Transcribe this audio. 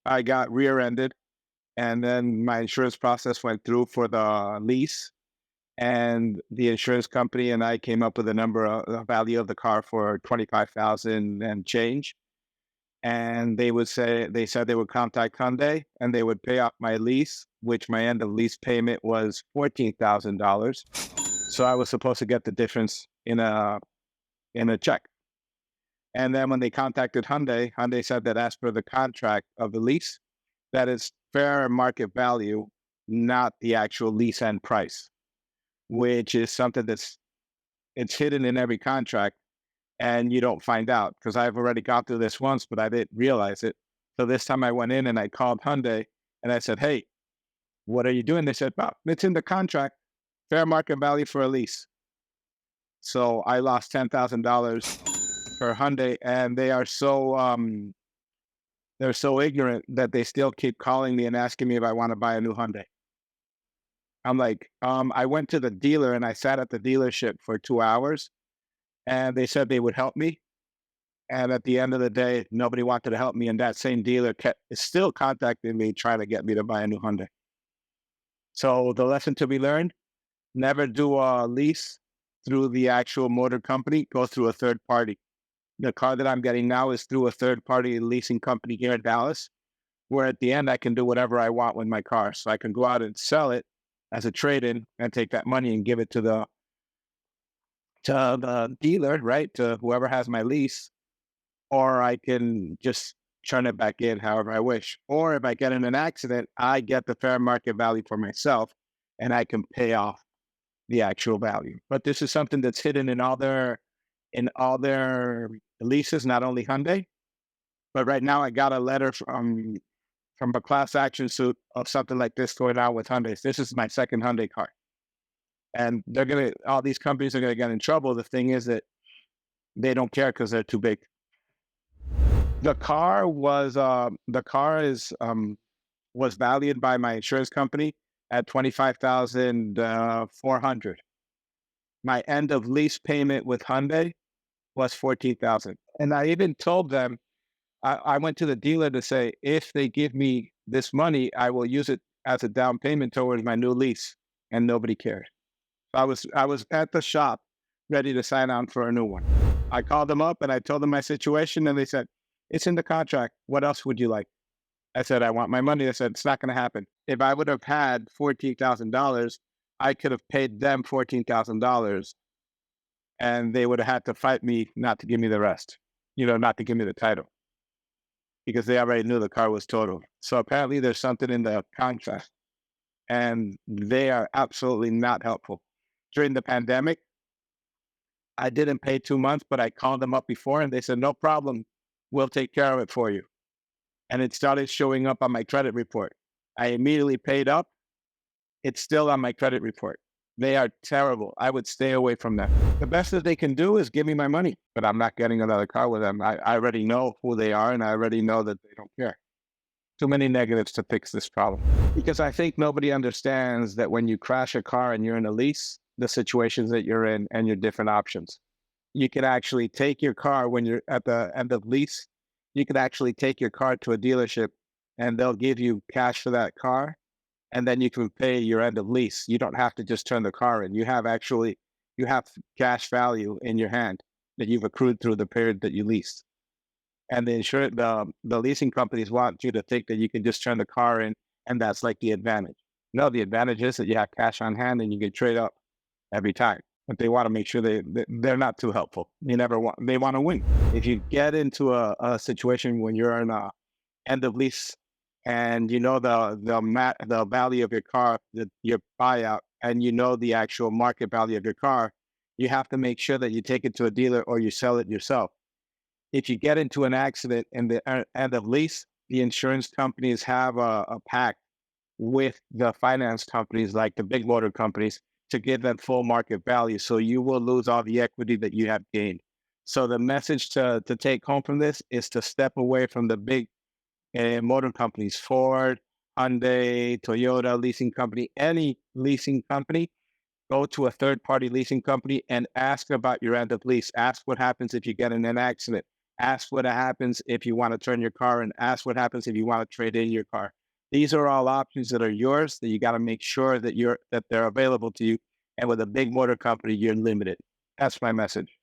I got rear-ended, and then my insurance process went through for the lease, and the insurance company and I came up with a number of the value of the car for 25,000 and change. And they said they would contact Hyundai and they would pay off my lease, which my end of lease payment was $14,000. So I was supposed to get the difference in a check. And then when they contacted Hyundai, Hyundai said that as per the contract of the lease, that is fair market value, not the actual lease end price, which is something it's hidden in every contract and you don't find out because I've already gone through this once, but I didn't realize it. So this time I went in and I called Hyundai and I said, "Hey, what are you doing?" They said, "Well, it's in the contract, fair market value for a lease." So I lost $10,000 for Hyundai, and they're so ignorant that they still keep calling me and asking me if I want to buy a new Hyundai. I'm like, I went to the dealer and I sat at the dealership for 2 hours, and they said they would help me. And at the end of the day, nobody wanted to help me, and that same dealer is still contacting me, trying to get me to buy a new Hyundai. So the lesson to be learned: never do a lease through the actual motor company. Go through a third party. The car that I'm getting now is through a third party leasing company here in Dallas, where at the end I can do whatever I want with my car. So I can go out and sell it as a trade-in and take that money and give it to the dealer, right? To whoever has my lease, or I can just turn it back in however I wish. Or if I get in an accident, I get the fair market value for myself and I can pay off the actual value. But this is something that's hidden in all their leases, not only Hyundai. But right now I got a letter from a class action suit of something like this going on with Hyundai. This is my second Hyundai car. And all these companies are gonna get in trouble. The thing is that they don't care because they're too big. The car is was valued by my insurance company at 25,400. My end of lease payment with Hyundai was 14,000. And I even told them I went to the dealer to say, if they give me this money, I will use it as a down payment towards my new lease. And nobody cared. I was at the shop ready to sign on for a new one. I called them up and I told them my situation, and they said, "It's in the contract. What else would you like?" I said, "I want my money." They said, "It's not going to happen." If I would have had $14,000, I could have paid them $14,000, and they would have had to fight me not to give me the rest, not to give me the title, because they already knew the car was totaled. So apparently there's something in the contract, and they are absolutely not helpful. During the pandemic, I didn't pay 2 months, but I called them up before and they said, "No problem. We'll take care of it for you." And it started showing up on my credit report. I immediately paid up. It's still on my credit report. They are terrible. I would stay away from them. The best that they can do is give me my money, but I'm not getting another car with them. I already know who they are, and I already know that they don't care. Too many negatives to fix this problem. Because I think nobody understands that when you crash a car and you're in a lease, the situations that you're in and your different options. You can actually take your car when you're at the end of lease. You can actually take your car to a dealership and they'll give you cash for that car. And then you can pay your end of lease. You don't have to just turn the car in. You have cash value in your hand that you've accrued through the period that you leased. And the leasing companies want you to think that you can just turn the car in, and that's like the advantage. No, the advantage is that you have cash on hand and you can trade up every time. But they want to make sure they're not too helpful. They want to win. If you get into a situation when you're in a end of lease and you know the value of your car, your buyout, and you know the actual market value of your car, you have to make sure that you take it to a dealer or you sell it yourself. If you get into an accident in the end of lease, the insurance companies have a pact with the finance companies, like the big motor companies, to give them full market value. So you will lose all the equity that you have gained. So the message to take home from this is to step away from the big motor companies: Ford, Hyundai, Toyota leasing company, any leasing company. Go to a third party leasing company and ask about your end of lease. Ask what happens if you get in an accident. Ask what happens if you want to turn your car in. Ask what happens if you want to trade in your car. These are all options that are yours that you got to make sure that they're available to you. And with a big motor company, you're limited. That's my message.